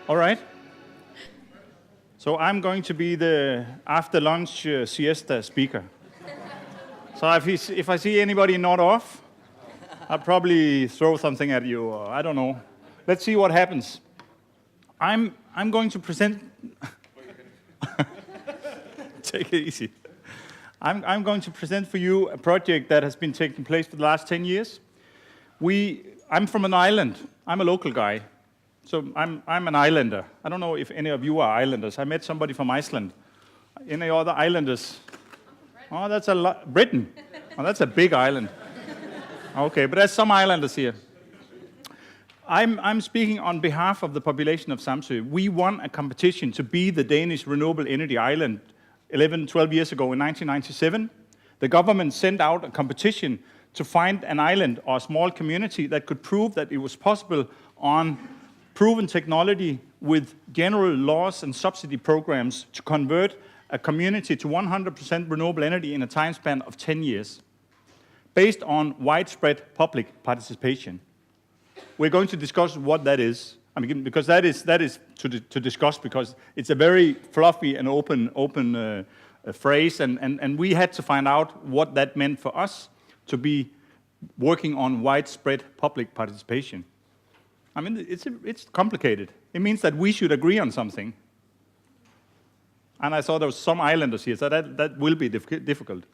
All right. So I'm going to be the after-lunch siesta speaker. So if I see anybody nod off, I'll probably throw something at you, or I don't know. Let's see what happens. I'm going to present... Take it easy. I'm going to present for you a project that has been taking place for the last 10 years. I'm from an island. I'm a local guy. So I'm an islander. I don't know if any of you are islanders. I met somebody from Iceland. Any other islanders? Oh, that's a lot. Britain. Oh, that's a big island. Okay, but there's some islanders here. I'm speaking on behalf of the population of Samso. We won a competition to be the Danish renewable energy island 12 years ago in 1997. The government sent out a competition to find an island or a small community that could prove that it was possible on proven technology with general laws and subsidy programs to convert a community to 100% renewable energy in a time span of 10 years, based on widespread public participation. We're going to discuss what that is. I mean, because that is to discuss, because it's a very fluffy and open phrase, and we had to find out what that meant for us to be working on widespread public participation. I mean, it's complicated. It means that we should agree on something. And I saw there was some islanders here, so that will be difficult.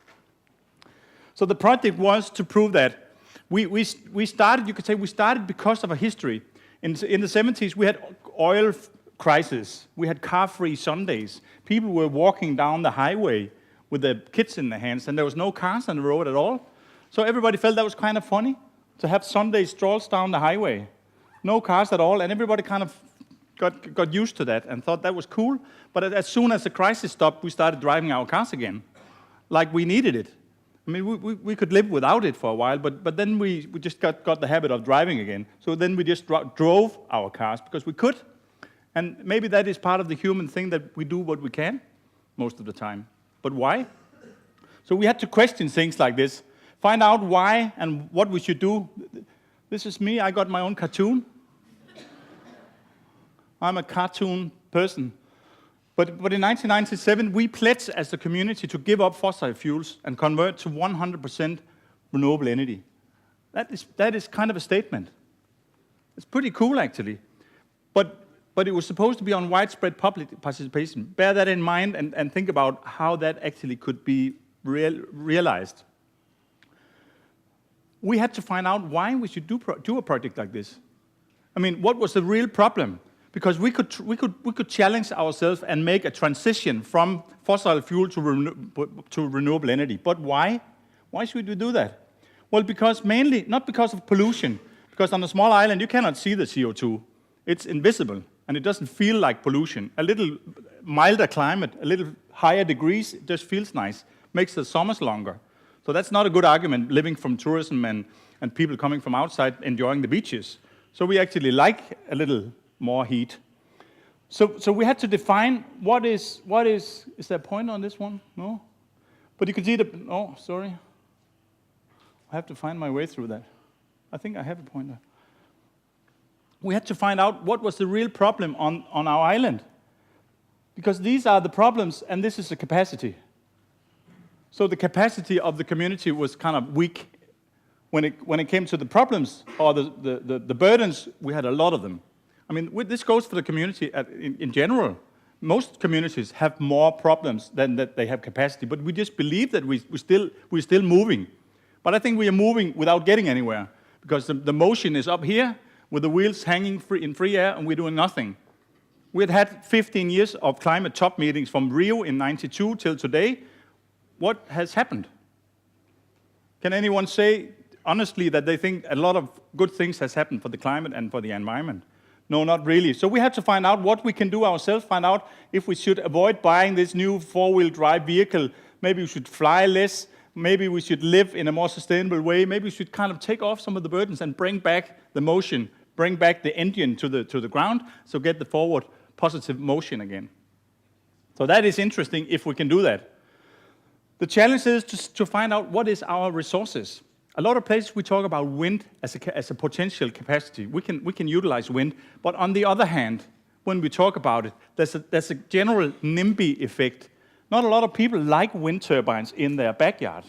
So the project was to prove that. We started, you could say, we started because of a history. In the 70s, we had oil crisis. We had car-free Sundays. People were walking down the highway with their kids in their hands, and there was no cars on the road at all. So everybody felt that was kind of funny, to have Sunday strolls down the highway. No cars at all, and everybody kind of got used to that and thought that was cool. But as soon as the crisis stopped, we started driving our cars again, like we needed it. I mean, we could live without it for a while, but then we just got the habit of driving again. So then we just drove our cars because we could. And maybe that is part of the human thing, that we do what we can most of the time. But why? So we had to question things like this, find out why and what we should do. This is me. I got my own cartoon. I'm a cartoon person. But in 1997, we pledged as a community to give up fossil fuels and convert to 100% renewable energy. That is kind of a statement. It's pretty cool, actually. But it was supposed to be on widespread public participation. Bear that in mind and think about how that actually could be realized. We had to find out why we should do a project like this. I mean, what was the real problem? Because we could challenge ourselves and make a transition from fossil fuel to renewable energy. But why? Why should we do that? Well, because mainly, not because of pollution, because on a small island you cannot see the CO2. It's invisible, and it doesn't feel like pollution. A little milder climate, a little higher degrees, it just feels nice, makes the summers longer. So that's not a good argument, living from tourism and people coming from outside enjoying the beaches. So we actually like a little more heat. So we had to define what is there a point on this one? No? But you can see oh, sorry. I have to find my way through that. I think I have a pointer. We had to find out what was the real problem on our island. Because these are the problems, and this is the capacity. So the capacity of the community was kind of weak. When it came to the problems or the burdens, we had a lot of them. I mean, this goes for the community in general. Most communities have more problems than that they have capacity, but we just believe that we're still moving. But I think we are moving without getting anywhere, because the motion is up here with the wheels hanging in free air, and we're doing nothing. We had 15 years of climate top meetings from Rio in '92 till today. What has happened? Can anyone say honestly that they think a lot of good things has happened for the climate and for the environment? No, not really. So we had to find out what we can do ourselves, find out if we should avoid buying this new four-wheel drive vehicle. Maybe we should fly less. Maybe we should live in a more sustainable way. Maybe we should kind of take off some of the burdens and bring back the motion, bring back the engine to the ground, so get the forward positive motion again. So that is interesting if we can do that. The challenge is to find out what is our resources. A lot of places we talk about wind as a potential capacity. We can utilize wind, but on the other hand, when we talk about it. There's a general NIMBY effect. Not a lot of people like wind turbines in their backyard.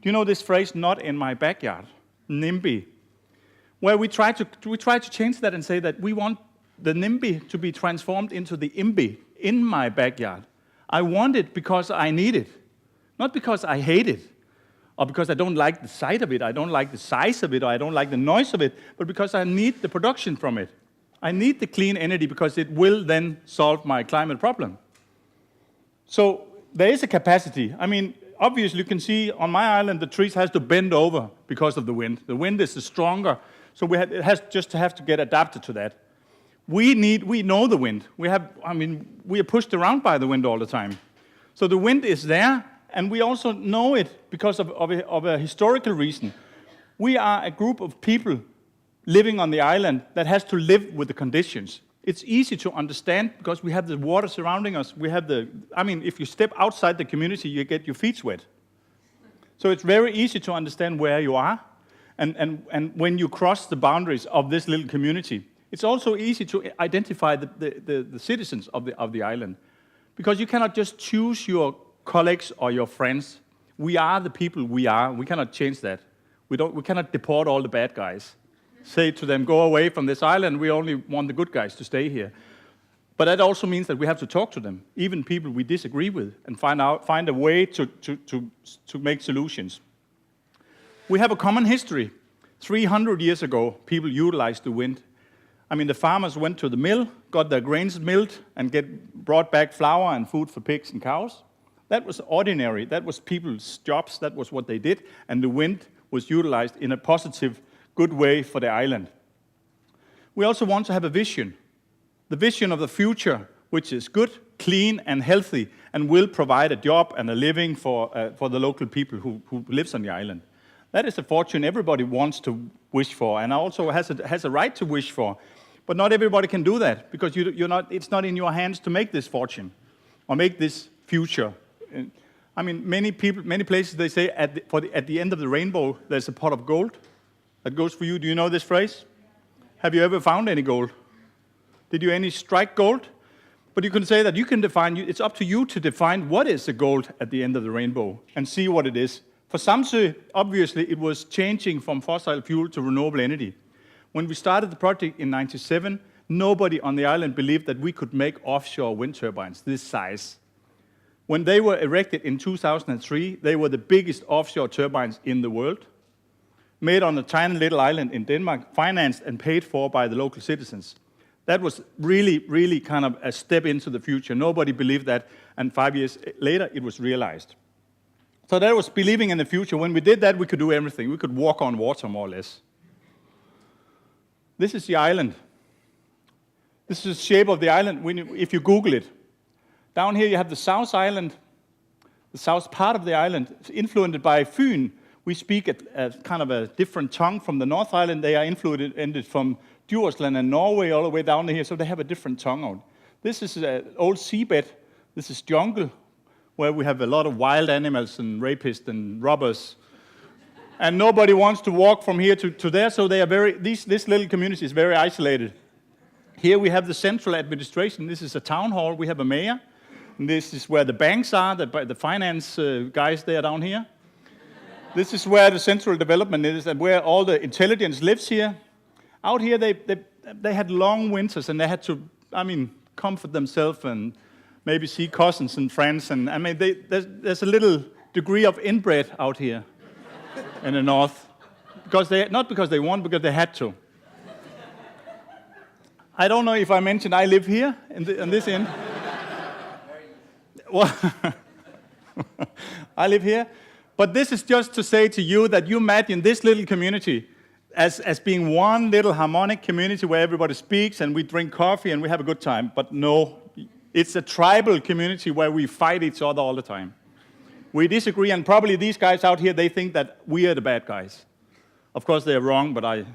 Do you know this phrase, not in my backyard? NIMBY. Where we try to change that and say that we want the NIMBY to be transformed into the IMBY, in my backyard. I want it because I need it, not because I hate it, or because I don't like the sight of it, I don't like the size of it, or I don't like the noise of it, but because I need the production from it. I need the clean energy because it will then solve my climate problem. So there is a capacity. I mean, obviously you can see on my island the trees has to bend over because of the wind. The wind is stronger, so it has just to get adapted to that. We know the wind. We are pushed around by the wind all the time. So the wind is there, and we also know it because of a historical reason. We are a group of people living on the island that has to live with the conditions. It's easy to understand because we have the water surrounding us. If you step outside the community, you get your feet wet. So it's very easy to understand where you are, and when you cross the boundaries of this little community. It's also easy to identify the citizens of the island, because you cannot just choose your colleagues or your friends. We are the people we are. We cannot change that. We cannot deport all the bad guys. Say to them, go away from this island, we only want the good guys to stay here. But that also means that we have to talk to them, even people we disagree with, and find a way to make solutions. We have a common history. 300 years ago, people utilized the wind. The farmers went to the mill, got their grains milled, and brought back flour and food for pigs and cows. That was ordinary. That was people's jobs. That was what they did. And the wind was utilized in a positive, good way for the island. We also want to have a vision. The vision of the future, which is good, clean, and healthy, and will provide a job and a living for the local people who lives on the island. That is a fortune everybody wants to wish for, and also has a right to wish for. But not everybody can do that, because it's not in your hands to make this fortune or make this future. Many places they say at the end of the rainbow there's a pot of gold that goes for you. Do you know this phrase? Have you ever found any gold? Did you any strike gold? But you can say that you can define. It's up to you to define what is the gold at the end of the rainbow and see what it is. For Samso, obviously, it was changing from fossil fuel to renewable energy. When we started the project in '97, nobody on the island believed that we could make offshore wind turbines this size. When they were erected in 2003, they were the biggest offshore turbines in the world, made on a tiny little island in Denmark, financed and paid for by the local citizens. That was really, really kind of a step into the future. Nobody believed that, and 5 years later, it was realized. So that was believing in the future. When we did that, we could do everything. We could walk on water, more or less. This is the island. This is the shape of the island if you Google it. Down here you have the South Island, the south part of the island, influenced by Fyn. We speak a kind of a different tongue from the North Island. They are influenced from Djursland and Norway all the way down here, so they have a different tongue out. This is an old seabed. This is jungle, where we have a lot of wild animals and rapists and robbers. And nobody wants to walk from here to there, so they are this little community is very isolated. Here we have the central administration. This is a town hall. We have a mayor. And this is where the banks are, the finance guys, they are down here. This is where the central development is and where all the intelligence lives here. Out here, they had long winters, and they had to, comfort themselves and maybe see cousins and friends. And there's a little degree of inbred out here in the north, not because they want, because they had to. I don't know if I mentioned I live here on this end. Well, I live here. But this is just to say to you that you imagine this little community as being one little harmonic community where everybody speaks and we drink coffee and we have a good time. But no, it's a tribal community where we fight each other all the time. We disagree, and probably these guys out here, they think that we are the bad guys. Of course, they're wrong, but